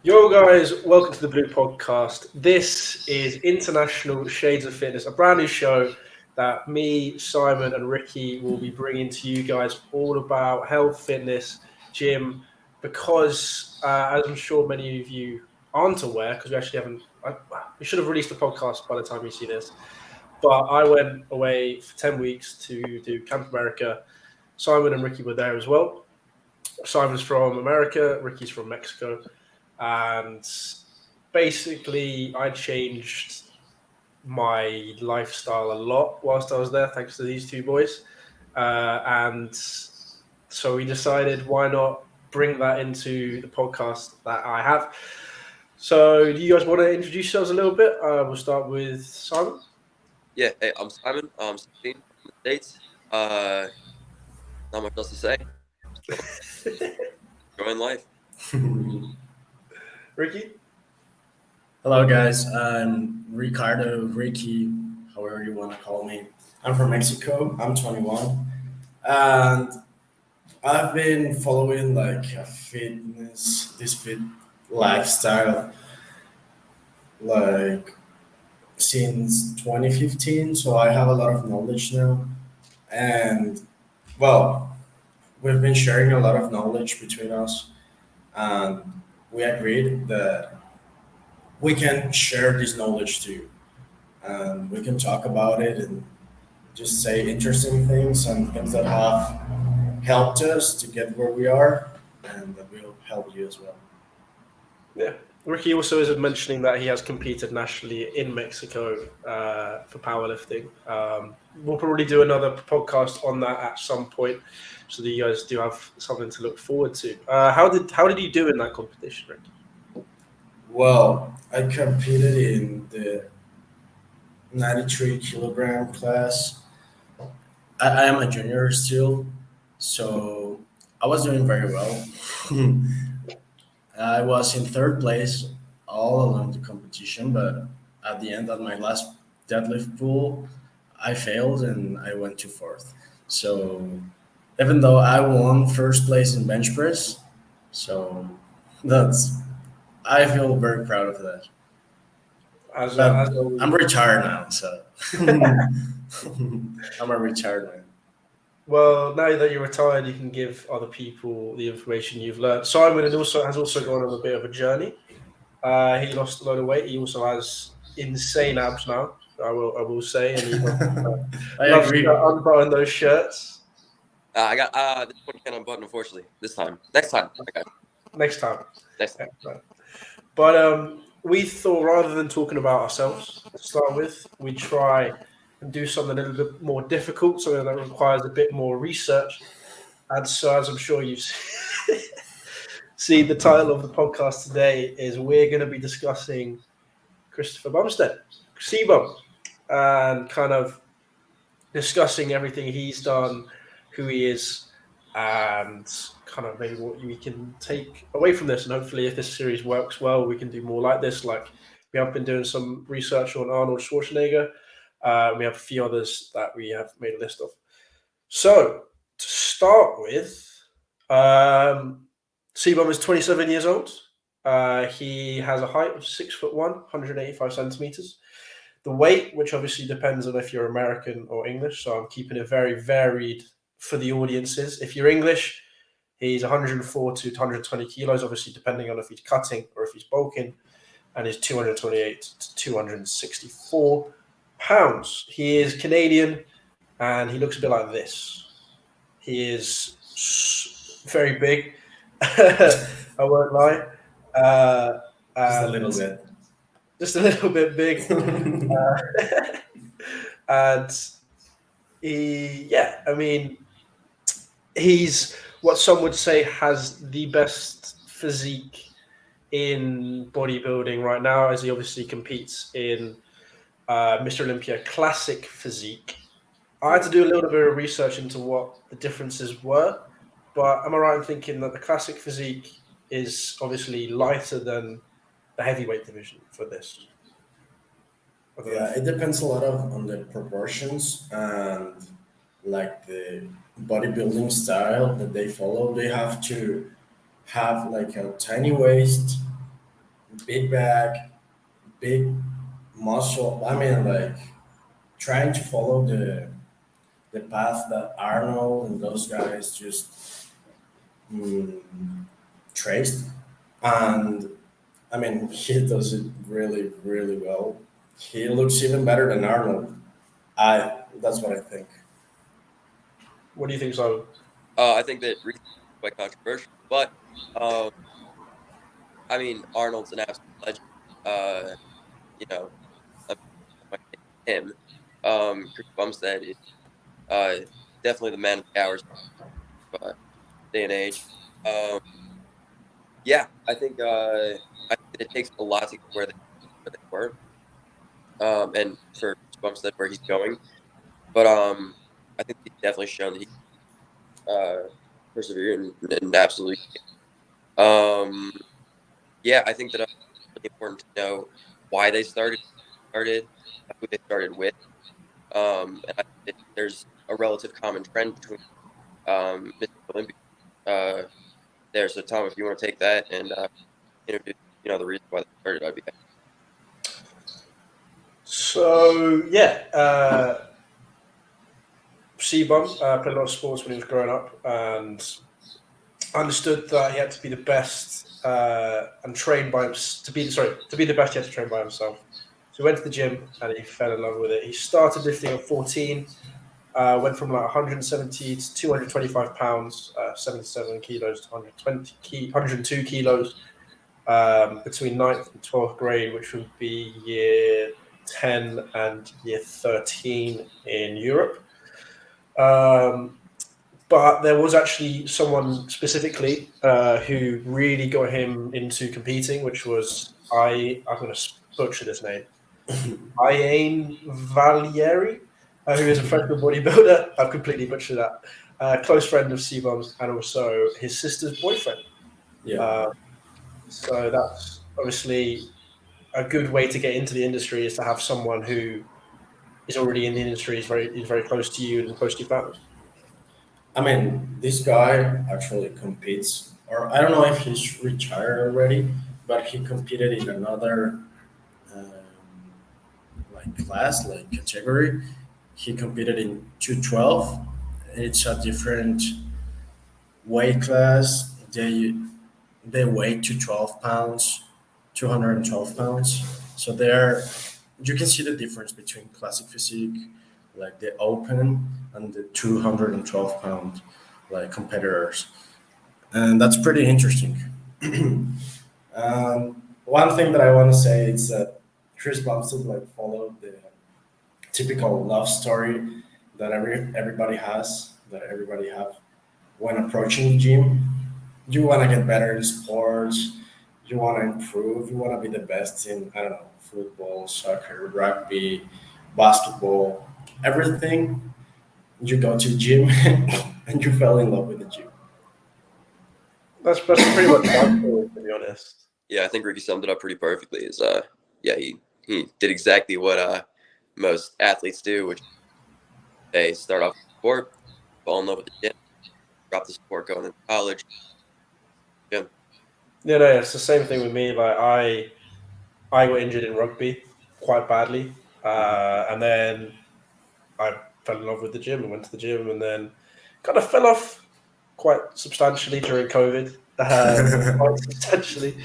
Yo, guys, welcome to the Blue Podcast. This is International Shades of Fitness, a brand new show that me, Simon, and Ricky will be bringing to you guys all about health, fitness, gym, because as I'm sure many of you aren't aware, because we actually haven't, we should have released the podcast by the time you see this, but I went away for 10 weeks to do Camp America. Simon and Ricky were there as well. Simon's from America, Ricky's from Mexico. And basically, I changed my lifestyle a lot whilst I was there, thanks to these two boys. And so we decided, why not bring that into the podcast that I have? So, do you guys want to introduce yourselves a little bit? We'll start with Simon. Yeah, hey, I'm Simon. I'm 16 from the States. Not much else to say. Enjoying life. Ricky? Hello, guys. I'm Ricardo, Ricky, however you want to call me. I'm from Mexico. I'm 21. And I've been following like a this fit lifestyle, like since 2015. So I have a lot of knowledge now. And well, we've been sharing a lot of knowledge between us. And we agreed that we can share this knowledge too. And we can talk about it and just say interesting things and things that have helped us to get where we are and that will help you as well. Yeah. Ricky also is mentioning that he has competed nationally in Mexico for powerlifting. We'll probably do another podcast on that at some point, so that you guys do have something to look forward to. How did you do in that competition, Ricky? Well, I competed in the 93 kilogram class. I am a junior still, so I was doing very well. I was in third place all along the competition, but at the end of my last deadlift pull, I failed and I went to fourth. So even though I won first place in bench press, so that's I feel very proud of that. But I'm retired now, so I'm a retired man. Well, now that you're retired, you can give other people the information you've learned. Simon has also gone on a bit of a journey. He lost a load of weight. He also has insane abs now. I will say, and he I loves agree. to unbutton those shirts. I got this one can't unbutton, unfortunately. This time. Next time. Okay. Next time. Next time. But we thought, rather than talking about ourselves to start with, we try and do something a little bit more difficult, something that requires a bit more research. And so, as I'm sure you've seen, the title of the podcast today is we're going to be discussing Christopher Bumstead, CBum, and kind of discussing everything he's done, who he is, and kind of maybe what we can take away from this. And hopefully, if this series works well, we can do more like this. Like, we have been doing some research on Arnold Schwarzenegger. We have a few others that we have made a list of. So, to start with, CBum is 27 years old. He has a height of 6'1", 185 centimeters. The weight, which obviously depends on if you're American or English, so I'm keeping it very varied for the audiences. If you're English, he's 104 to 120 kilos, obviously depending on if he's cutting or if he's bulking, and he's 228 to 264 pounds. He is Canadian, and he looks a bit like this. He is very big. I won't lie. Just a little bit. Just a little bit big. And he's what some would say has the best physique in bodybuilding right now, as he obviously competes in Mr. Olympia Classic Physique. I had to do a little bit of research into what the differences were, but am I right in thinking that the Classic Physique is obviously lighter than the heavyweight division for this? Yeah, it depends a lot on the proportions and like the bodybuilding style that they follow. They have to have like a tiny waist big back, big muscle. I mean, like trying to follow the path that Arnold and those guys just mm, traced. And I mean, he does it really, really well. He looks even better than Arnold. That's what I think. What do you think, Simon? I think that Rici is quite controversial, but um, I mean Arnold's an absolute legend. You know, I might say him. Chris Bumstead is uh, definitely the man of the hours day and age. Um, yeah, I think that it takes a lot to get where they were, and for Chris Bumstead where he's going. But I think he's definitely shown that he persevere and absolutely. Um, yeah, I think that it's really important to know why they started, who they started with, and I think that there's a relative common trend between Mr. Olympia there. So Tom, if you want to take that and introduce the reason why they started, I'd be happy. So yeah, CBum played a lot of sports when he was growing up, and understood that he had to be the best and train by to be the best. He had to train by himself. So he went to the gym and he fell in love with it. He started lifting at 14, went from like 170 to 225 pounds, 77 kilos to 102 kilos between ninth and 12th grade, which would be year 10 and year 13 in Europe. Um, but there was actually someone specifically who really got him into competing, which was I'm going to butcher this name, Ian Valieri, who is a professional bodybuilder. I've completely butchered that. Close friend of CBum's and also his sister's boyfriend. Yeah. Uh, so that's obviously a good way to get into the industry, is to have someone who is already in the industry, is very close to you and close to your family. I mean, this guy actually competes, or I don't know if he's retired already, but he competed in another um, like class, like category. He competed in 212. It's a different weight class. They weigh 212 pounds, 212 pounds. So there, you can see the difference between classic physique, like the open, and the 212-pound like competitors, and that's pretty interesting. One thing that I want to say is that Chris Bumstead like followed the typical love story that everybody has, that everybody have when approaching the gym. You want to get better in sports, you want to improve, you want to be the best in, I don't know, football, soccer, rugby, basketball, everything. You go to the gym and you fell in love with the gym. That's pretty much my story, to be honest. Yeah, I think Ricky summed it up pretty perfectly. Yeah, he did exactly what most athletes do, which they start off with sport, fall in love with the gym, drop the sport going into college, gym. Yeah, no, it's the same thing with me. Like I got injured in rugby quite badly, and then I fell in love with the gym and went to the gym, and then kind of fell off quite substantially during COVID. Quite substantially,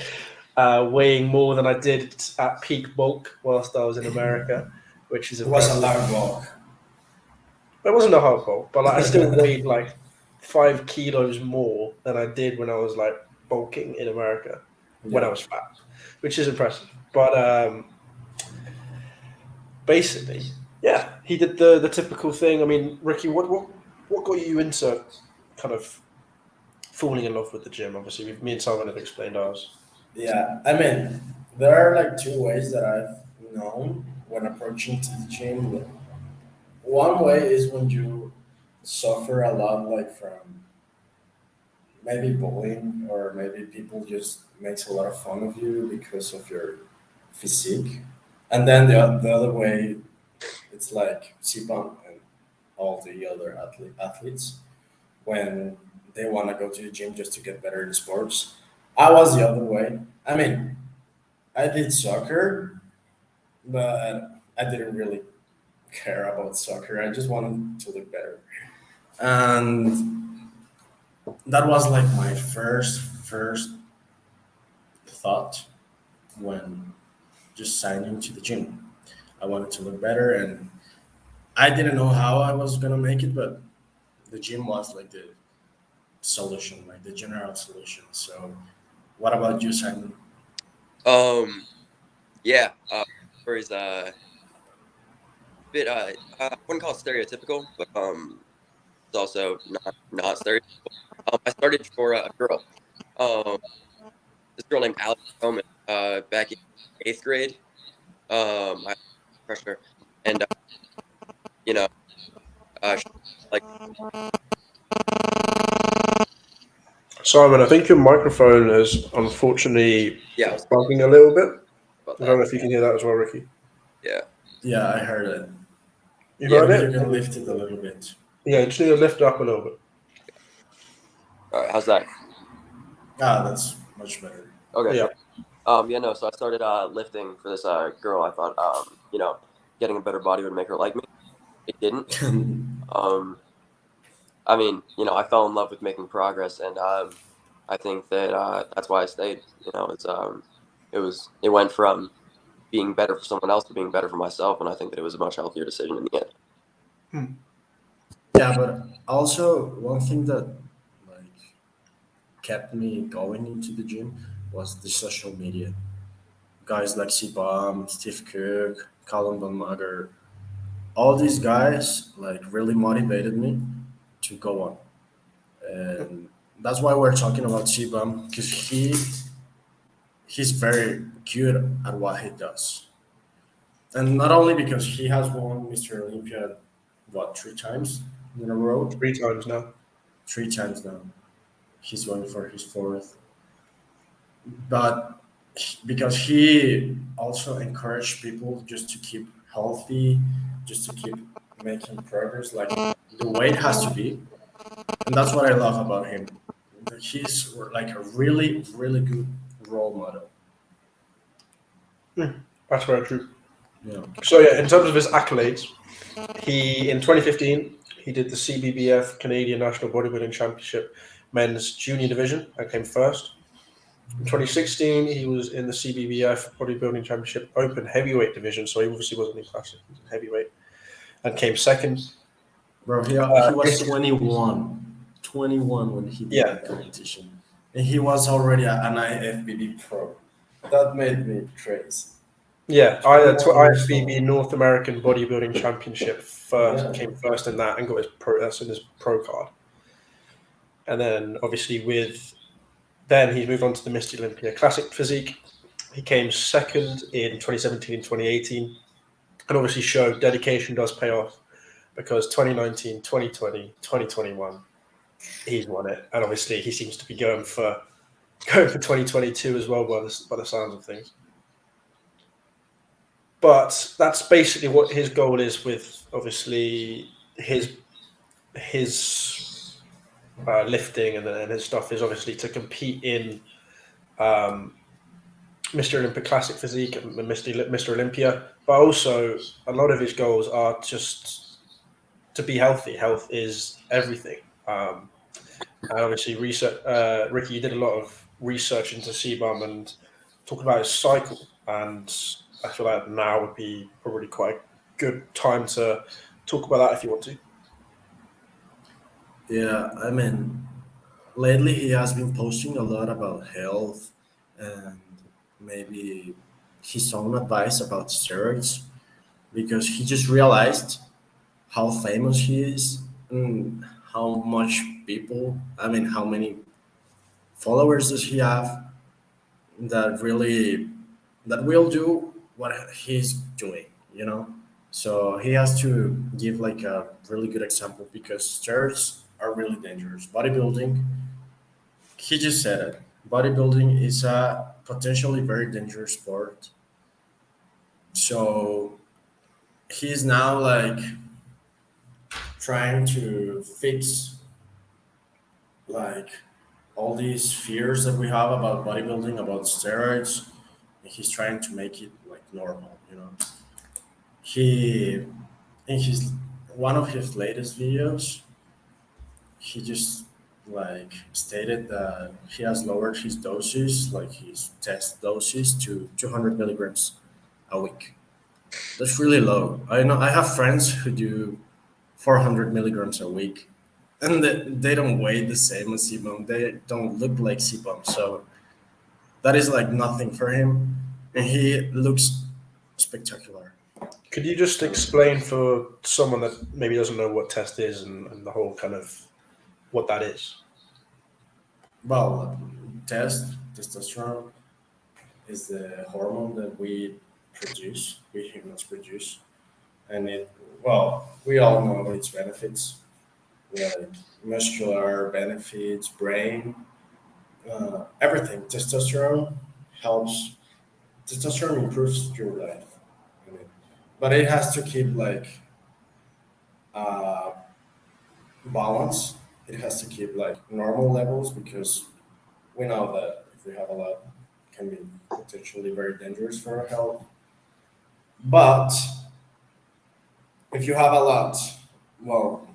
weighing more than I did at peak bulk whilst I was in America, which is It was a impressive. long walk. It wasn't a hard bulk, but like I still weighed like 5 kilos more than I did when I was like bulking in America when I Yeah. was fat, which is impressive. But basically, yeah, he did the typical thing. I mean, Ricky, what got you into kind of falling in love with the gym? Obviously, me and Simon have explained ours. Yeah, I mean, there are like two ways that I've known when approaching to the gym. One way is when you suffer a lot, like from maybe bullying, or maybe people just makes a lot of fun of you because of your physique. And then the other way, it's like CBum and all the other athletes when they want to go to the gym just to get better in sports. I was the other way. I mean, I did soccer, but I didn't really care about soccer. I just wanted to look better, and that was like my first thought when just signing to the gym. I wanted to look better, and I didn't know how I was gonna make it, but the gym was like the solution, like the general solution. So, what about you, Simon? Um, yeah, story's bit I wouldn't call it stereotypical, but it's also not stereotypical. I started for a girl. Um, this girl named Alex Coleman. Back in 8th grade. I crushed her, and you know, she, like Simon, I think your microphone is unfortunately yeah, I was bugging a little bit. about I don't that. know if you can hear that as well, Ricky. Yeah, Yeah, I heard it. You yeah. heard Maybe you it? can lift it a little bit. Yeah, just need to lift it up a little bit. All right, how's that? Ah, that's much better. Okay, Yeah. great. Yeah, no. So I started lifting for this girl. I thought getting a better body would make her like me. It didn't. Um, I mean, I fell in love with making progress, and I think that that's why I stayed. It went from being better for someone else to being better for myself, and I think that it was a much healthier decision in the end. Hmm. Yeah, but also one thing that like kept me going into the gym was the social media. Guys like CBum, Steve Cook, Colin Bonmager, all these guys like really motivated me to go on, and that's why we're talking about CBum because he's very good at what he does, and not only because he has won Mr. Olympia, what, three times in a row, 3 times now. three times now. He's going for his fourth, but because he also encouraged people just to keep healthy, just to keep making progress, like the weight has to be, and that's what I love about him. He's like a really good role model. That's very true. Yeah. So yeah, in terms of his accolades, he in 2015 he did the CBBF Canadian National Bodybuilding Championship Men's Junior Division and came first. In 2016, he was in the CBBF Bodybuilding Championship Open Heavyweight Division, so he obviously wasn't in classic, he was in heavyweight, and came second. Bro, he was This, 21 when he did yeah, that competition. And he was already an IFBB pro. That made me crazy. yeah, 21 years IFBB old. North American Bodybuilding Championship first Yeah. came first in that and got his pro. That's in his pro card. And then obviously then he moved on to the Mr. Olympia Classic Physique. He came second in 2017 and 2018, and obviously showed dedication does pay off because 2019, 2020, 2021, he's won it, and obviously he seems to be going for 2022 as well by the sounds of things. But that's basically what his goal is with obviously his lifting and his stuff is obviously to compete in um, Mr. Olympia Classic Physique and Mr. Olympia, but also a lot of his goals are just to be healthy. Health is everything. And obviously, Ricky, you did a lot of research into CBum and talk about his cycle. And I feel like now would be probably quite a good time to talk about that if you want to. Yeah, I mean, lately he has been posting a lot about health and maybe his own advice about steroids because he just realized how famous he is and how much people, I mean, how many followers does he have that really that will do what he's doing, you know. So he has to give like a really good example because steroids are really dangerous. Bodybuilding, he just said it, bodybuilding is a potentially very dangerous sport. So he's now like trying to fix like all these fears that we have about bodybuilding, about steroids, and he's trying to make it like normal. He in his one of his latest videos, he just like stated that he has lowered his doses, like his test doses, to 200 milligrams a week. That's really low. I know I have friends who do 400 milligrams a week, and they don't weigh the same as CBum. They don't look like CBum, so that is like nothing for him, and he looks spectacular. Could you just So, explain for someone that maybe doesn't know what test is and the whole kind of what that is? well, testosterone is the hormone that we humans produce, and we all know its benefits, like muscular benefits, brain, everything. Helps. Testosterone improves your life, I mean, but it has to keep like uh, balance. It has to keep like normal levels because we know that if we have a lot, it can be potentially very dangerous for our health. But if you have a lot, well,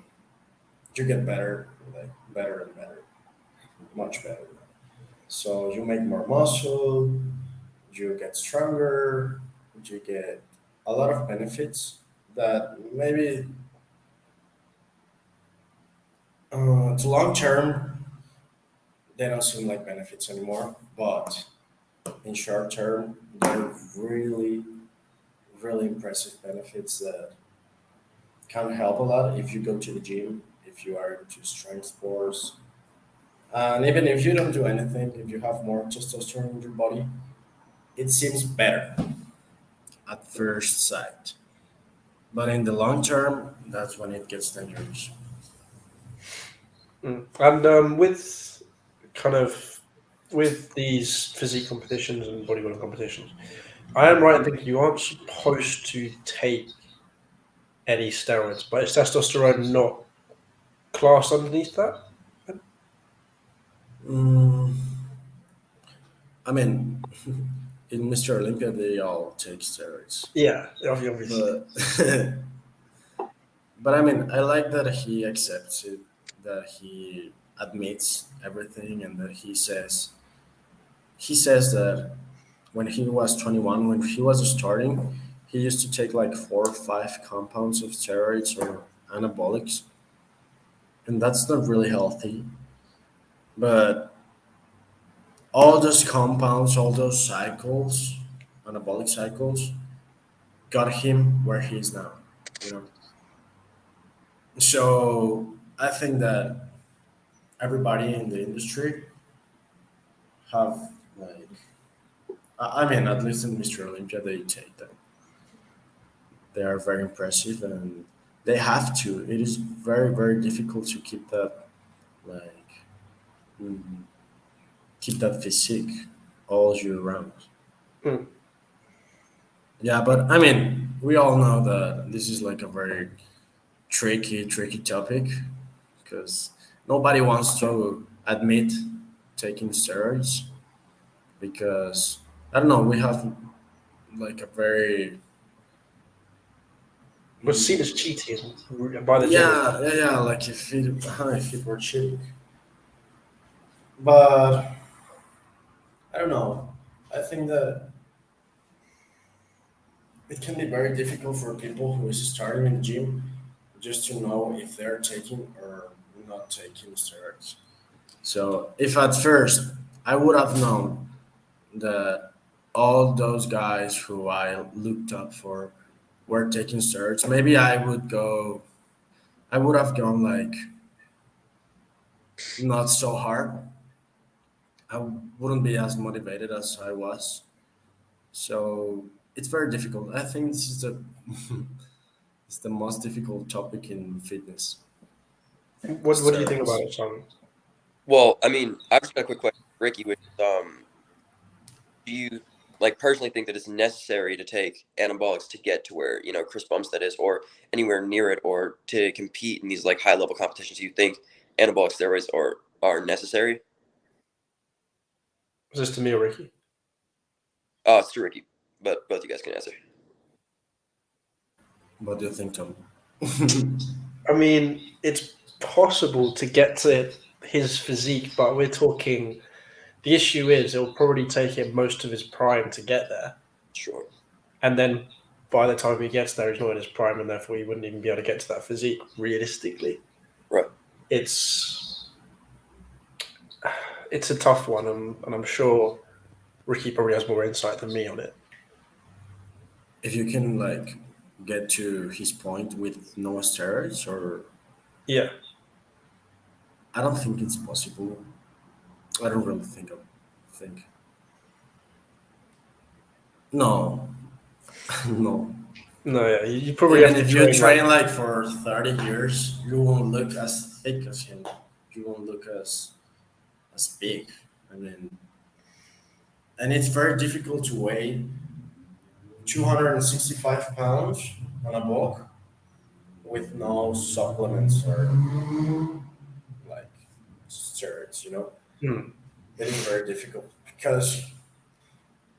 you get better, like better and better, much better. So you make more muscle, you get stronger, you get a lot of benefits that maybe to long term they don't seem like benefits anymore, but in short term they're really really impressive benefits that can help a lot if you go to the gym, if you are into strength sports, and even if you don't do anything, if you have more testosterone in your body, it seems better at first sight. But in the long term, that's when it gets dangerous. And with kind of with these physique competitions and bodybuilding competitions, I am right in thinking you aren't supposed to take any steroids, but is testosterone not classed underneath that? Mm, I mean, in Mr. Olympia, they all take steroids. Yeah, obviously. But, but I mean, I like that he accepts it, that he admits everything, and that he says that when he was 21, when he was starting, he used to take like 4 or 5 compounds of steroids or anabolics, and that's not really healthy. But all those compounds, all those cycles, anabolic cycles, got him where he is now. You know. So I think that everybody in the industry have like, I mean, at least in Mr. Olympia, they take them. They are very impressive, and they have to. It is very very difficult to like mm, keep that physique all year round. Mm. Yeah, but I mean, we all know that this is like a very tricky topic because nobody wants to admit taking steroids because I don't know, we have like a very Was seen as mm, cheating by the gym. yeah, like if it were cheating, but I don't know. I think that it can be very difficult for people who is starting in the gym just to know if they're taking or not taking steroids. So if at first I would have known that all those guys who I looked up for were taking steroids, maybe I would have gone like not so hard. I wouldn't be as motivated as I was. So it's very difficult. I think this is the it's the most difficult topic in fitness. What do you think about Steroids. it, Simon? Well, I mean, I've just got a quick question, Ricky. Which do you like personally think that it's necessary to take anabolics to get to where Chris Bumstead is, or anywhere near it, or to compete in these like high level competitions? Do you think anabolic steroids are necessary? Is this to me or Ricky? It's to Ricky, but both you guys can answer. What do you think, Tom? I mean, it's possible to get to his physique, but we're talking. The issue is it'll probably take him most of his prime to get there, Sure. and then by the time he gets there, he's not in his prime, and therefore he wouldn't even be able to get to that physique realistically. Right. It's a tough one, and I'm sure Ricky probably has more insight than me on it. If you can like get to his point with no steroids, or Yeah, I don't think it's possible. I don't really think. No, no. no, yeah, you probably Even have to if you train train like for 30 years, you won't look as thick as him. You won't look as big. I mean, and it's very difficult to weigh 265 pounds on a bulk with no supplements or like steroids. Hmm. It is very difficult because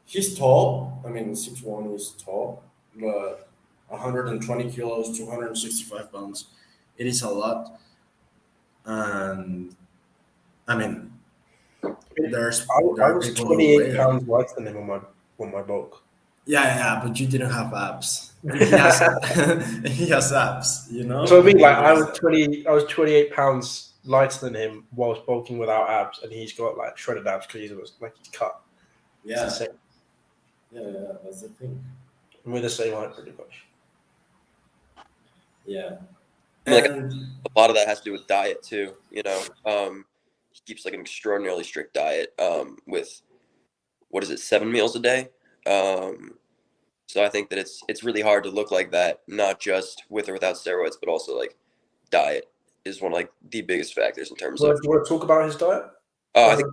he's tall. I mean, 6'1" is tall, but 120 kilos, 265 pounds, it is a lot. And I mean, there I are was people who weigh 28 that. pounds lighter than him on my bulk. Yeah, but you didn't have abs. He has, he has abs. So I mean, He like I has was that. 28 pounds lighter than him whilst bulking without abs, and he's got like shredded abs because he's cut. It's Yeah, insane. yeah, that's the thing. And we're the same height, pretty much. Yeah, I mean, like and a lot of that has to do with diet too. He keeps like an extraordinarily strict diet. With what is it, 7 meals a day? So I think that it's really hard to look like that, not just with or without steroids, but also like diet is one of like the biggest factors in terms of. Do you want to talk about his diet? I think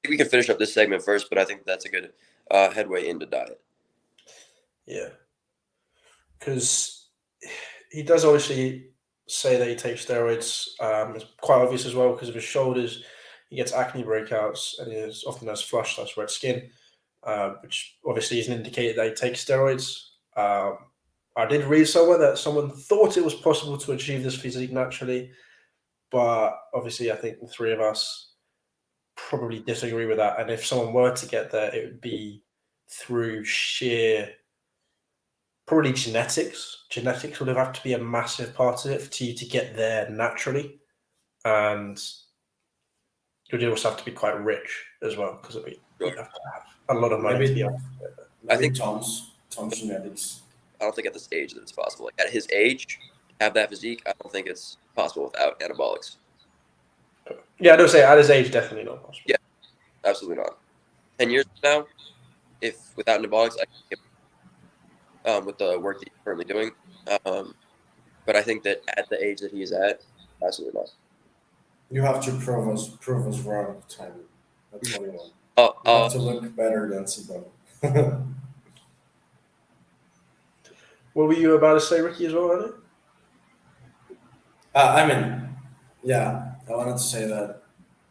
we can finish up this segment first, but I think that's a good headway into diet. Yeah, because he does obviously say that he takes steroids. It's quite obvious as well because of his shoulders. He gets acne breakouts and he often has flushed, that's red skin, which obviously is an indicator that he takes steroids. I did read somewhere that someone thought it was possible to achieve this physique naturally, but obviously I think the three of us probably disagree with that. And if someone were to get there, it would be through sheer probably genetics. Genetics would have to be a massive part of it for you to get there naturally, and you'd also have to be quite rich as well because you'd have to have a lot of money to be maybe able. I think Tom's genetics. I don't think at this age that it's possible. Like at his age, have that physique, I don't think it's possible without anabolics. Yeah, I don't say at his age, definitely not possible. Yeah, absolutely not. 10 years from now, if without anabolics, I can get with the work that he's currently doing. But I think that at the age that he is at, absolutely not. You have to prove us wrong, Tom. At 21. Oh, You have to look better than CBum. What were you about to say, Ricky, as well, earlier? I mean, yeah, I wanted to say that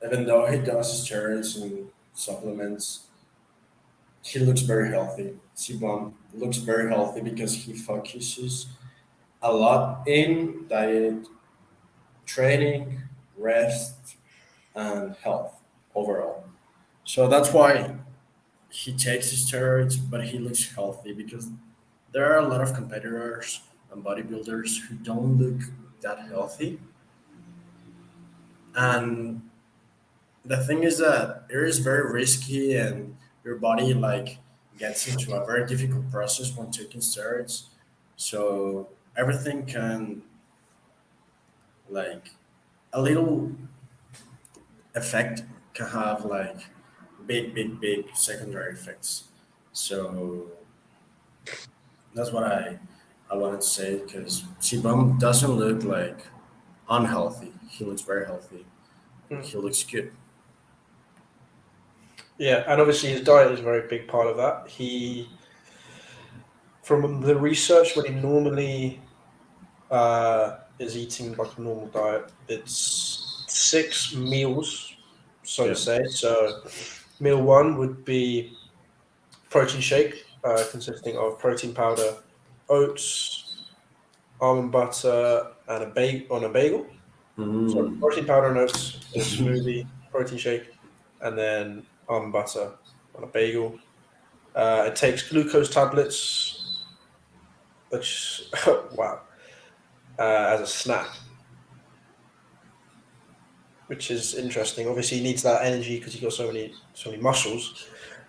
even though he does steroids and supplements, he looks very healthy. CBum looks very healthy because he focuses a lot in diet, training, rest, and health overall. So that's why he takes his steroids, but he looks healthy because there are a lot of competitors and bodybuilders who don't look that healthy. And the thing is that it is very risky and your body like gets into a very difficult process when taking steroids. So everything can like a little effect can have like big secondary effects. So that's what I wanted to say because Sibum doesn't look like unhealthy. He looks very healthy. He looks good. Yeah, and obviously his diet is a very big part of that. From the research, when he normally is eating like a normal diet, it's 6 meals, so to Yeah. say. So meal one would be protein shake consisting of protein powder, oats, almond butter, and a bagel. So Mm. protein powder and oats in a smoothie, protein shake, and then almond butter on a bagel. It takes glucose tablets, which wow, as a snack, which is interesting. Obviously, he needs that energy because he's got so many muscles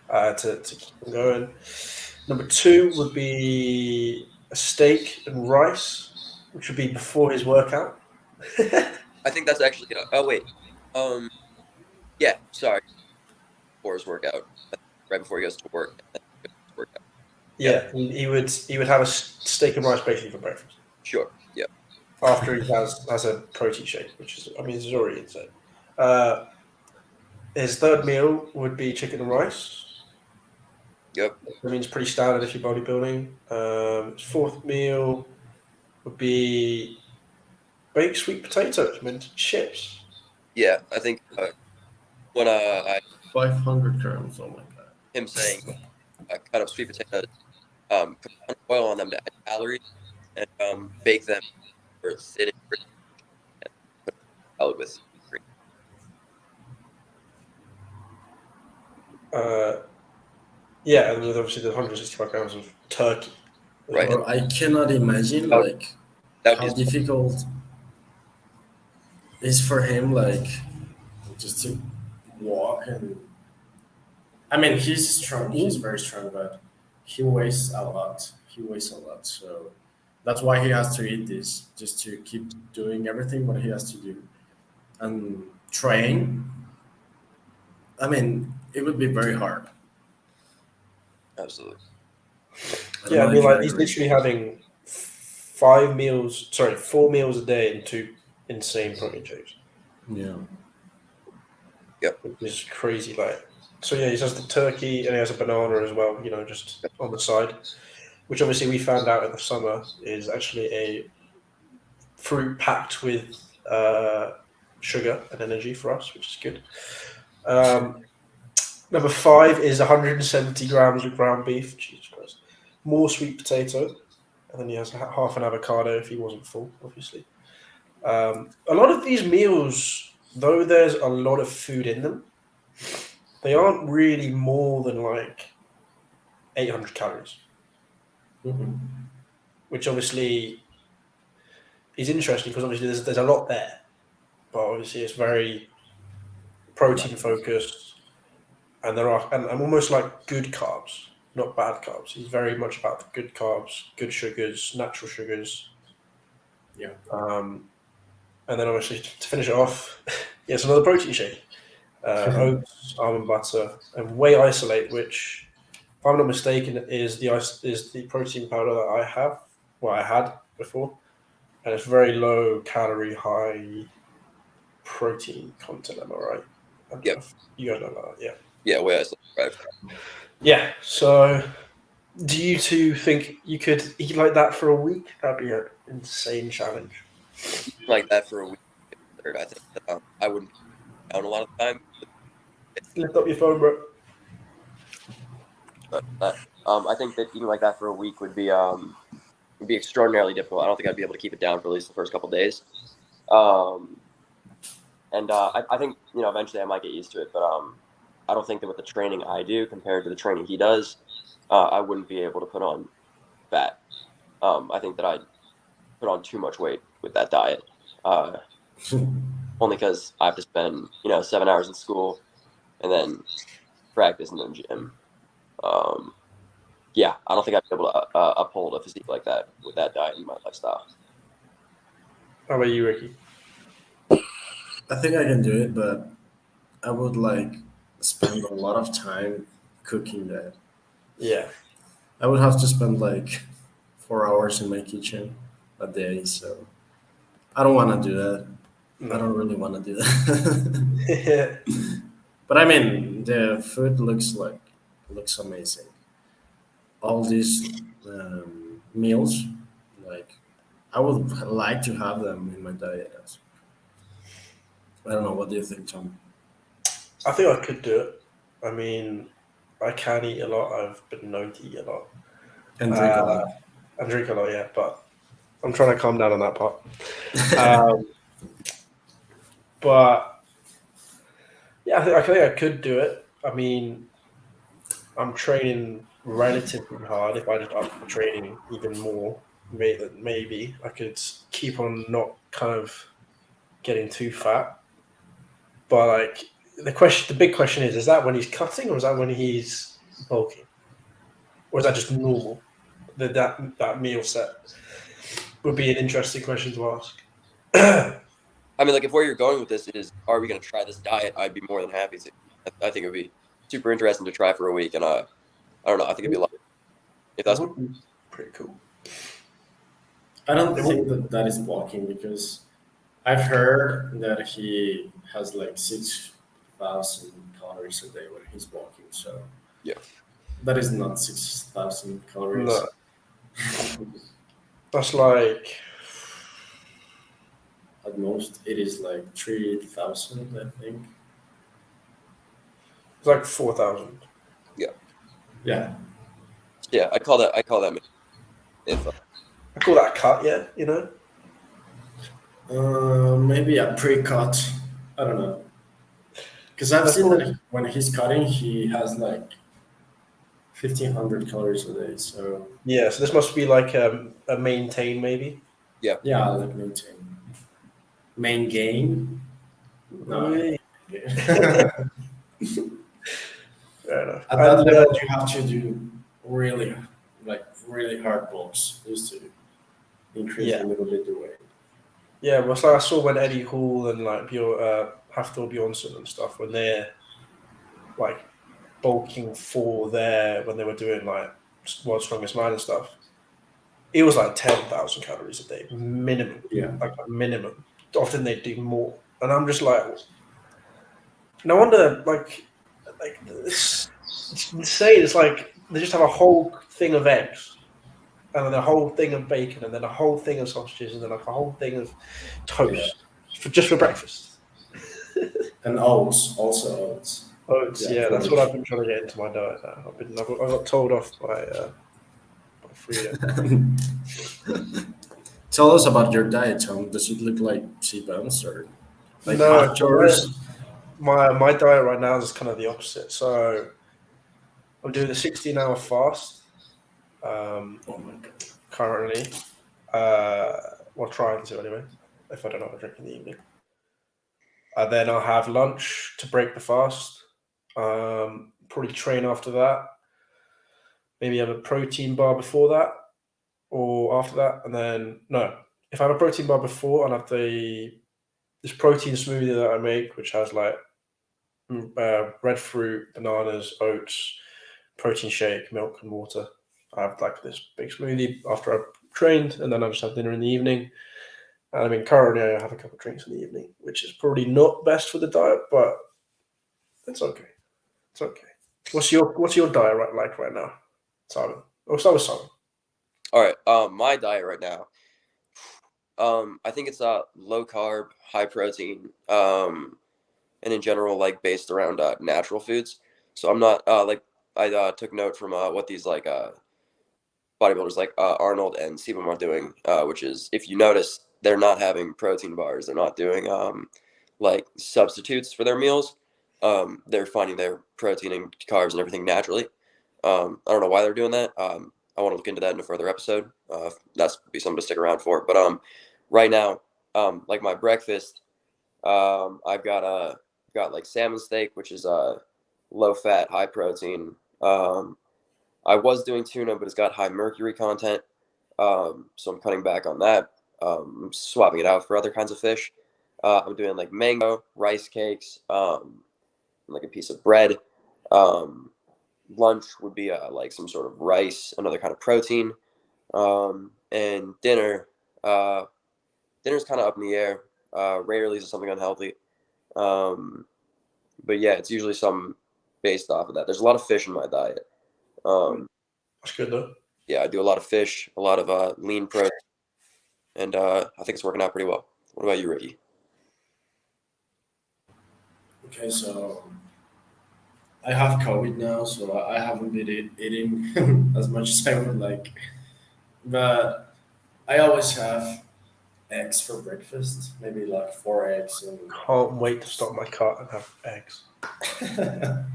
to keep him going. Number two would be a steak and rice, which would be before his workout. I think that's actually. Oh wait. Yeah. Sorry. Before his workout, right before he goes to work. And then he goes to workout. Yep. Yeah, he would have a steak and rice basically for breakfast Sure. Yep. after he has a protein shake, which is, I mean, it's already insane. Uh, his third meal would be chicken and rice. Yep. I mean, it's pretty standard if you're bodybuilding. His fourth meal would be baked sweet potatoes, I mean, chips. Yeah. I think when I 500 grams. Oh my god. him saying cut up sweet potatoes, put a ton of oil on them to add calories, and bake them for thin and crispy, and put salad with green. Yeah, and with obviously the 165 grams of turkey as Right. well. Or I cannot imagine That would, like that would how be difficult is for him like just to walk and I mean he's strong, he's very strong, but he weighs a lot. He weighs a lot. So that's why he has to eat this, just to keep doing everything what he has to do. And train, I mean, it would be very hard. absolutely. I don't Yeah, I know mean, if you like he's agree. literally having 4 meals a day in two insane protein shakes, Yeah. Yep. which is crazy. Like, so yeah, he has the turkey and he has a banana as well, just on the side, which obviously we found out in the summer is actually a fruit packed with sugar and energy for us, which is good. Um, Number five is 170 grams of ground beef. Jesus Christ. More sweet potato. And then he has half an avocado if he wasn't full, obviously. A lot of these meals, though there's a lot of food in them, they aren't really more than like 800 calories, Mhm. which obviously is interesting because obviously there's a lot there, but obviously it's very protein focused, and there are and almost like good carbs, not bad carbs. He's very much about the good carbs, good sugars, natural sugars. Yeah. And then obviously to finish it off, yes, another protein shake, oats, almond butter, and whey isolate, which, if I'm not mistaken, is the protein powder that I have, well, I had before, and it's very low calorie, high protein content. Am I right? I don't know Yep. if you guys know about that. Yeah. Yeah. Way I sleep. Right. Yeah. So, do you two think you could eat like that for a week? That'd be an insane challenge. Like that for a week. I think that, I wouldn't be down a lot of the time. Lift up your phone, bro. But I think that eating like that for a week would be extraordinarily difficult. I don't think I'd be able to keep it down for at least the first couple of days. Um, and I think eventually I might get used to it, but I don't think that with the training I do compared to the training he does, I wouldn't be able to put on fat. I think that I'd put on too much weight with that diet. Only because I have to spend 7 hours in school and then practice in the gym. Yeah, I don't think I'd be able to uphold a physique like that with that diet and my lifestyle. How about you, Ricky? I think I can do it, but I would like spend a lot of time cooking that. Yeah. I would have to spend like 4 hours in my kitchen a day, so I don't want to do that. I No. don't really want to do that. Yeah. But I mean, the food looks amazing. All these meals, like I would like to have them in my diet. I don't know. What do you think, Tom? I think I could do it. I mean, I can eat a lot. I've been known to eat a lot. And drink a lot. I drink a lot, yeah, but I'm trying to calm down on that part. But yeah, I think I could do it. I mean, I'm training relatively hard. If I just up the training even more, maybe I could keep on not kind of getting too fat. But like the big question is that when he's cutting, or is that when he's bulking, or is that just normal? That meal set would be an interesting question to ask. I mean, like, if where you're going with this is, are we going to try this diet? I'd be more than happy to. I think it would be super interesting to try for a week, and I don't know. I think it'd be a lot. If That that's would be pretty cool. I don't think that is blocking because I've heard that he has like 6,000 calories a day when he's walking. So yeah, that is not 6,000 calories. No, that's like At most, it is like 3,000, I think. it's like 4,000. yeah, Yeah. yeah. I call that. If I call that a cut, yeah. You know. Maybe a pre-cut. I don't know. Because I've seen that when he's cutting, he has like 1,500 calories a day. So Yeah, so this must be like a maintain, maybe. yeah, like maintain. Main gain? No. Really? Fair enough. At that level, you have to do really, really hard bulks just to increase a little bit the weight. Yeah, well, it's like I saw when Eddie Hall and like Hafthor Bjornsson and stuff when they're like bulking for when they were doing like World's Strongest Man and stuff. It was like 10,000 calories a day minimum. Yeah. Like a minimum. Often they do more, and I'm just like, no wonder. Like it's insane. It's like they just have a whole thing of eggs, and then a whole thing of bacon, and then a whole thing of sausages, and then like a whole thing of toast just for breakfast. And oats, also oats. Oats, yeah, that's what I've been trying to get into my diet now. I got told off by Frida. Tell us about your diet, Tom. Does it look like CBums or like No, chores? my diet right now is kind of the opposite. So I'm doing a 16-hour fast. Oh my god. Currently, well, trying to anyway. If I don't have a drink in the evening, then I'll have lunch to break the fast. Probably train after that. Maybe have a protein bar before that, or after that, and then no. If I have a protein bar before, I'll have this protein smoothie that I make, which has like breadfruit, bananas, oats, protein shake, milk, and water. I have like this big smoothie after I've trained, and then I just have dinner in the evening. And I mean, currently I have a couple of drinks in the evening, which is probably not best for the diet, but it's okay. It's okay. What's your diet like right now, Simon? Oh, start with Simon. all right. My diet right now. I think it's low carb, high protein, and in general like based around natural foods. So I'm not like I took note from what these like bodybuilders like Arnold and CBum are doing, which is if you notice they're not having protein bars, they're not doing like substitutes for their meals. They're finding their protein and carbs and everything naturally. I don't know why they're doing that. I want to look into that in a further episode. That's be something to stick around for. But right now, like my breakfast, I've got like salmon steak, which is low fat, high protein. I was doing tuna, but it's got high mercury content, so I'm cutting back on that. I'm swapping it out for other kinds of fish. I'm doing like mango, rice cakes, like a piece of bread. Lunch would be like some sort of rice, another kind of protein, and dinner. Dinner's kind of up in the air. Rarely is it something unhealthy, but yeah, it's usually something based off of that. There's a lot of fish in my diet. That's good though. Yeah, I do a lot of fish, a lot of lean protein, and I think it's working out pretty well. What about you, Ricky? Okay, so I have COVID now, so I haven't been eating as much as I would like. But I always have eggs for breakfast, maybe like 4 eggs Can't wait to stop my cut and have eggs. and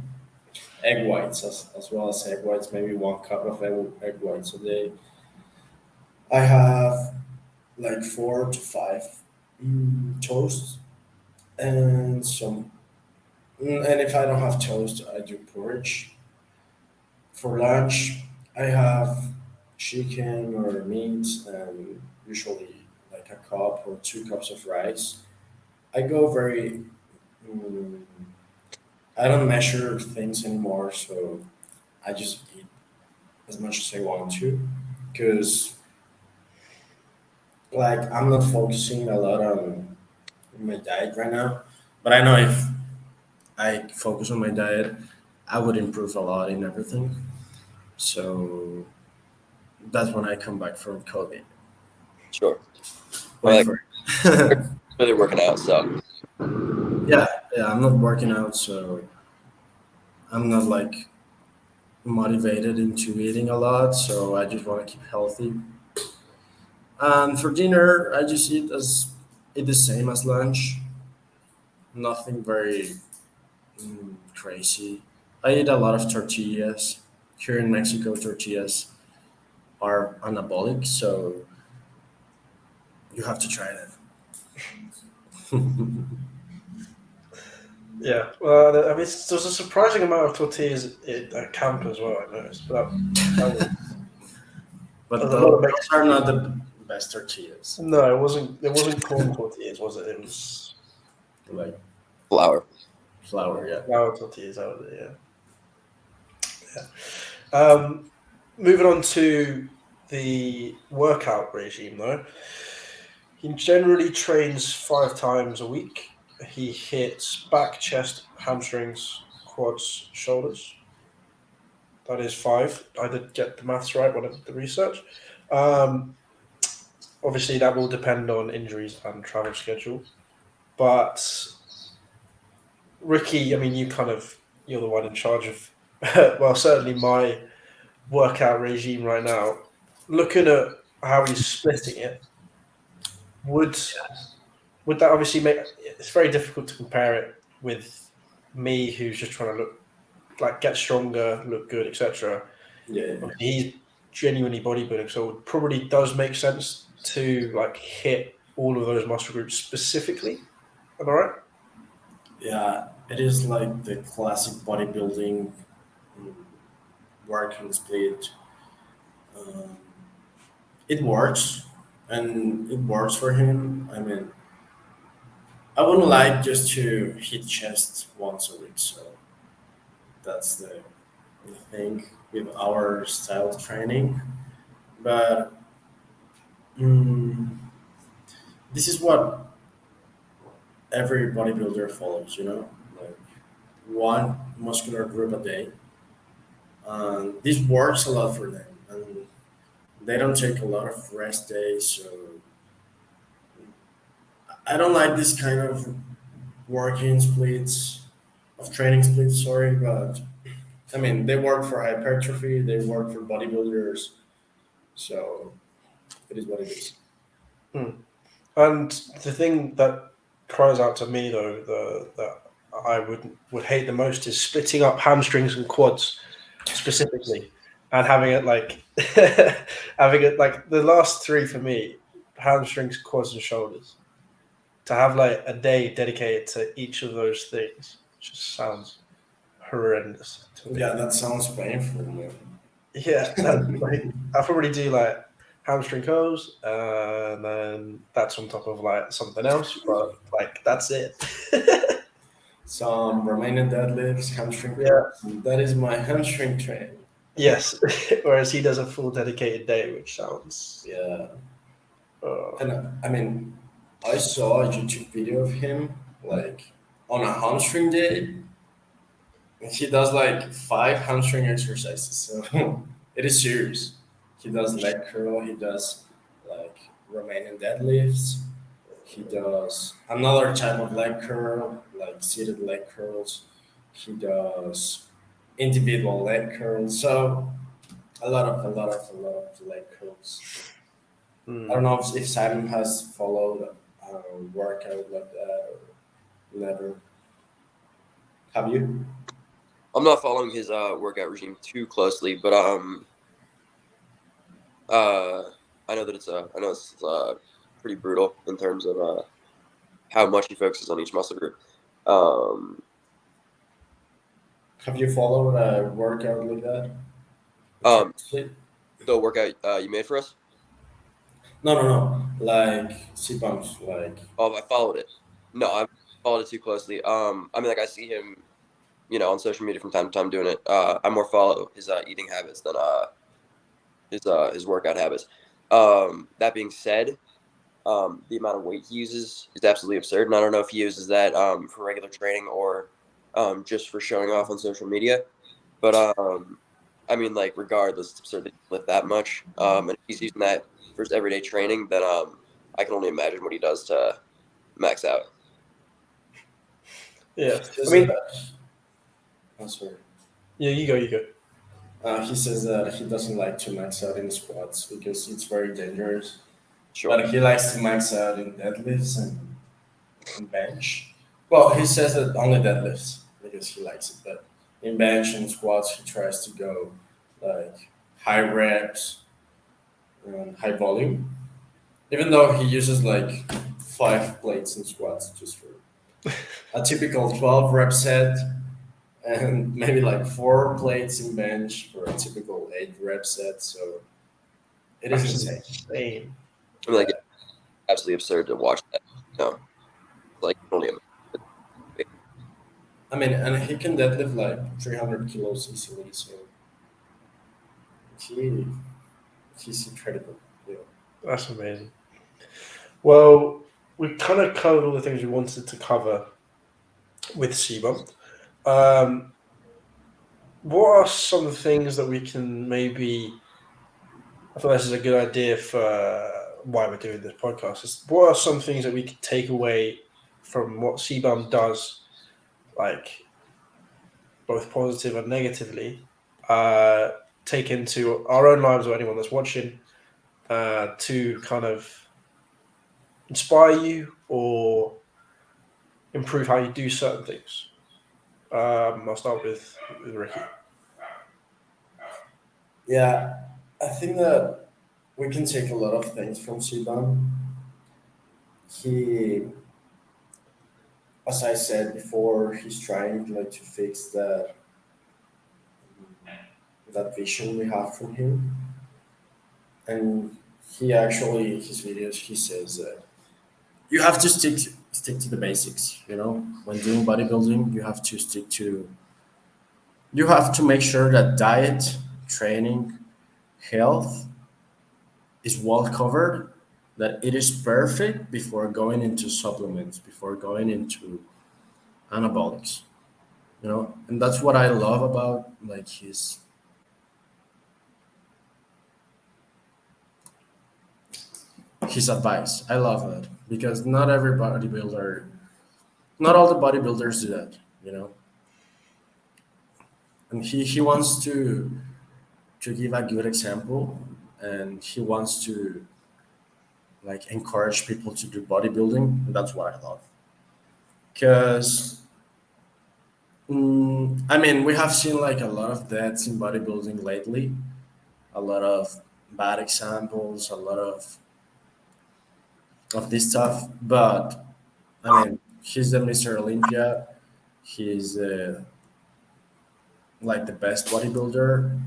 egg whites as well as egg whites, maybe 1 cup of egg whites a day. I have like 4 to 5 toasts and and if I don't have toast, I do porridge. For lunch, I have chicken or meat and usually like a cup or 2 cups of rice. I go very, mm, I don't measure things anymore, so I just eat as much as I want to because like I'm not focusing a lot on my diet right now. But I know if I focus on my diet, I would improve a lot in everything. So that's when I come back from COVID. Sure. Or Wait like for you're it. really working out, so Yeah, yeah, I'm not working out, so I'm not like motivated into eating a lot. So I just want to keep healthy. And for dinner, I just eat the same as lunch. Nothing very crazy. I eat a lot of tortillas. Here in Mexico, tortillas are anabolic, so you have to try that. Yeah, well, I mean, there's a surprising amount of tortillas at camp as well. I noticed, but But there's a lot of those are Mexican not food. the best tortillas. No, it wasn't. It wasn't corn tortillas, was it? It was Like flour. flour, yeah. flour tortillas. That was it. Yeah. Yeah. Moving on to the workout regime, though. He generally trains 5 times a week. He hits back, chest, hamstrings, quads, shoulders. That is 5. I did get the maths right when I did the research. Um, Obviously, that will depend on injuries and travel schedule. But Ricky, I mean, you're the one in charge of, well, certainly my workout regime right now. Looking at how he's splitting it, would would that obviously make it's very difficult to compare it with me, who's just trying to look like get stronger, look good, etc. Yeah, yeah, He's genuinely bodybuilding, so it probably does make sense to like hit all of those muscle groups specifically. Am I right? yeah. It is like the classic bodybuilding mm, work and split. Um, it works, and it works for him. I mean, I wouldn't like just to hit chest once a week, so that's the thing with our style of training. But mm, this is what every bodybuilder follows, like one muscular group a day. This works a lot for them, and they don't take a lot of rest days. So I don't like this kind of working splits, of training splits. Sorry, but I mean they work for hypertrophy, they work for bodybuilders, so it is what it is. Hmm. And the thing that cries out to me, though, that I would hate the most is splitting up hamstrings and quads specifically, and having it like having it like the last three for me: hamstrings, quads, and shoulders. To have like a day dedicated to each of those things just sounds horrendous to me. Yeah, that sounds painful, man. Yeah, that like I probably do like hamstring curls, and then that's on top of like something else, but like that's it. Some Romanian deadlifts, hamstring Yeah. curls. That is my hamstring training. Yes. Whereas he does a full dedicated day, which sounds. Yeah, Uh, and I mean, I saw a YouTube video of him like on a hamstring day. He does like 5 hamstring exercises, so it is serious. He does leg curl. He does like Romanian deadlifts. He does another type of leg curl, like seated leg curls. He does. individual leg curls. So a lot of leg curls. I don't Hmm. know if Simon has followed workout like that or never. Have you? I'm not following his workout regime too closely, but uh, I know it's pretty brutal in terms of how much he focuses on each muscle group. Um, Have you followed a workout like that? A train um, split? the workout you made for us. No, no, no. Like CBums, like Oh, I followed it. No, I followed it too closely. I mean, like I see him, on social media from time to time doing it. I more follow his eating habits than his workout habits. That being said, the amount of weight he uses is absolutely absurd, and I don't know if he uses that for regular training or just for showing off on social media. But I mean, like regardless, it's absurd that he lift that much. And if he's using that for his everyday training, then I can only imagine what he does to max out. Yeah, he I says mean, that. Oh, sorry. yeah, you go, you go. He says that he doesn't like to max out in squats because it's very dangerous. Sure. But he likes to max out in deadlifts and bench. Well, he says that only deadlifts because he likes it. But in bench and squats, he tries to go like high reps and high volume. Even though he uses like 5 plates in squats just for a typical 12 rep set and maybe like 4 plates in bench for a typical 8 rep set. So it is That's insane. insane. I mean, like Yeah. it's absolutely absurd to watch that. Like only I mean, and he can deadlift like 300 kilos easily. So he, he's incredible. Yeah. That's amazing. Well, we've kind of covered all the things we wanted to cover with CBum. Um, what are some of the things that we can maybe? I thought this is a good idea for why we're doing this podcast. What are some things that we could take away from what CBum does, like both positive and negatively, uh, take into our own lives or anyone that's watching to kind of inspire you or improve how you do certain things? I'll start with Ricky. Yeah, I think that we can take a lot of things from Siban. He, as I said before, he's trying like to fix that vision we have from him, and he actually his videos he says that you have to stick to the basics. You know, when doing bodybuilding, you have to stick to. You have to make sure that diet, training, health is well covered, that it is perfect before going into supplements, before going into anabolics. You know, and that's what I love about like his advice. I love that because not every bodybuilder, not all the bodybuilders do that. You know, and he wants to give a good example, and he wants to like encourage people to do bodybuilding, and that's what I love. Because I mean, we have seen like a lot of deaths in bodybuilding lately, a lot of bad examples, a lot of this stuff. But I mean, he's the Mr. Olympia. He's like the best bodybuilder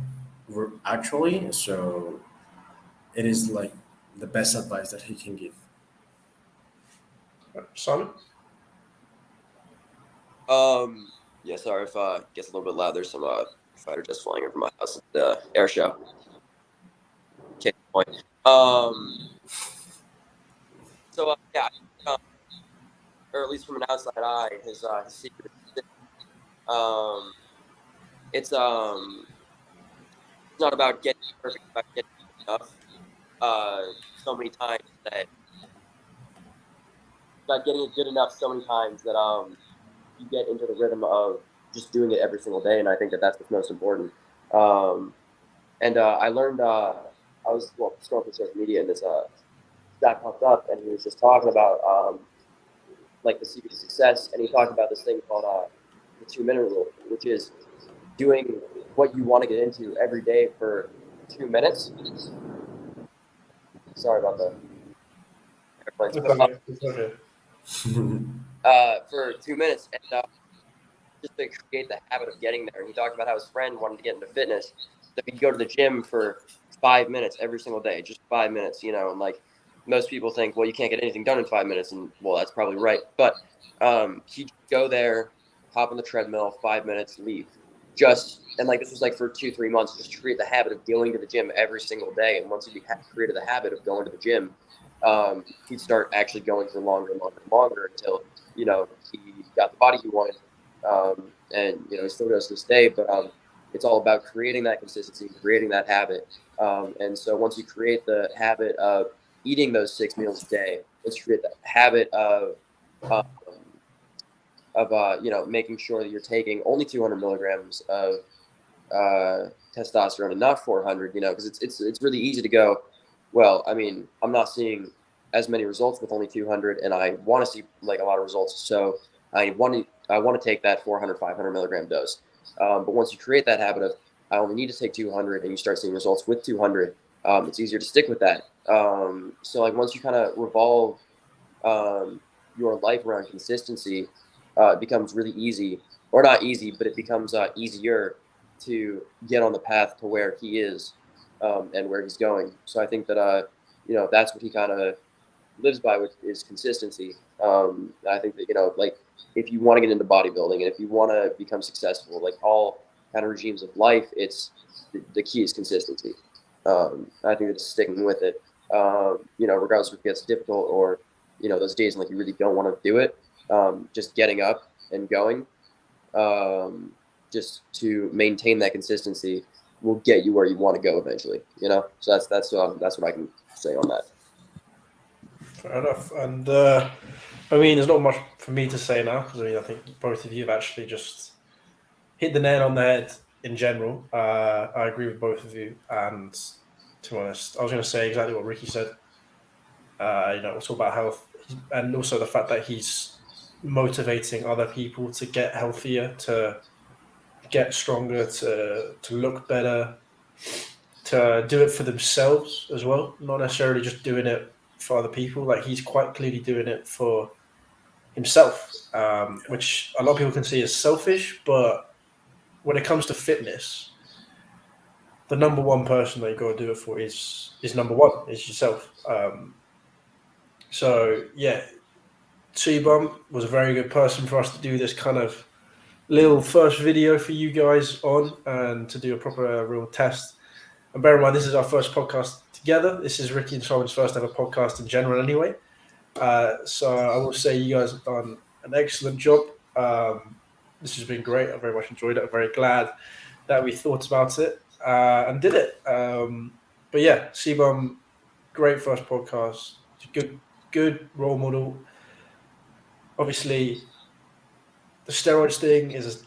actually. So it is like the best advice that he can give. Simon? Yeah, sorry if it gets a little bit loud. There's some fighter jets flying over my house at the air show. Case in point. So yeah, or at least from an outside eye, his secret. Um, it's not about getting perfect, it's about getting enough. So many times that about getting it good enough so many times that you get into the rhythm of just doing it every single day. And I think that that's what's most important. I learned, I was scrolling through social media, and this guy popped up, and he was just talking about like the secret to success, and he talked about this thing called the 2-minute rule, which is doing what you want to get into every day for 2 minutes. Sorry about the airplanes. It's okay. For 2 minutes, and just to create the habit of getting there. And he talked about how his friend wanted to get into fitness, so he'd go to the gym for 5 minutes every single day, just 5 minutes, and like most people think, well, you can't get anything done in 5 minutes, and well, that's probably right. But he'd go there, hop on the treadmill, 5 minutes, leave. And like this was like for 2-3 months, just to create the habit of going to the gym every single day. And once he created the habit of going to the gym, he'd start actually going for longer and longer and longer until he got the body he wanted. And he still does to this day, but it's all about creating that consistency, creating that habit. And so once you create the habit of eating those 6 meals a day, once you create the habit of making sure that you're taking only 200 milligrams of testosterone and not 400, because it's really easy to go, well, I mean, I'm not seeing as many results with only 200, and I want to see like a lot of results, so I want to take that 400, 500 milligram dose. But once you create that habit of I only need to take 200, and you start seeing results with 200, it's easier to stick with that. So like once you kind of revolve your life around consistency, it becomes really easy, or not easy, but it becomes easier to get on the path to where he is and where he's going. So I think that that's what he kind of lives by, which is consistency. I think that like if you want to get into bodybuilding and if you want to become successful, like all kind of regimes of life, it's the key is consistency. I think it's sticking with it. Regardless if it gets difficult or those days like you really don't want to do it, just getting up and going, just to maintain that consistency will get you where you want to go eventually. So that's what I can say on that. Fair enough. And I mean, there's not much for me to say now because I think both of you have actually just hit the nail on the head in general. I agree with both of you. And to be honest, I was going to say exactly what Ricky said. We'll talk about health and also the fact that he's motivating other people to get healthier, to get stronger, to look better, to do it for themselves as well, not necessarily just doing it for other people. Like he's quite clearly doing it for himself, which a lot of people can see as selfish. But when it comes to fitness, the number one person that you got to do it for is number one, is yourself. So yeah, CBum was a very good person for us to do this kind of little first video for you guys on and to do a proper real test. And bear in mind, this is our first podcast together. This is Ricky and Simon's first ever podcast in general anyway. So I will say you guys have done an excellent job. This has been great. I very much enjoyed it. I'm very glad that we thought about it and did it. But yeah, CBum, great first podcast. Good role model. Obviously, the steroids thing it's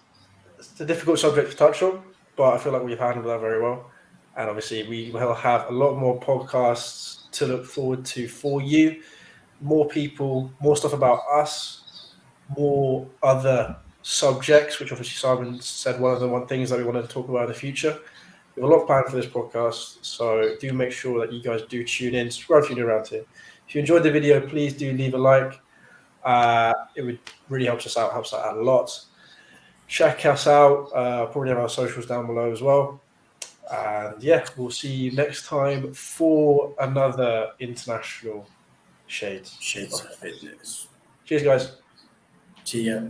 a difficult subject to touch on, but I feel like we've handled that very well. And obviously, we will have a lot more podcasts to look forward to for you. More people, more stuff about us, more other subjects, which obviously Simon said one of the things that we wanted to talk about in the future. We have a lot planned for this podcast, so do make sure that you guys do tune in. Subscribe if you're new around here. If you enjoyed the video, please do leave a like. It would really helps us out a lot. Check us out. Probably have our socials down below as well. And yeah, we'll see you next time for another international Shades Shades of Fitness. Cheers, guys. See ya.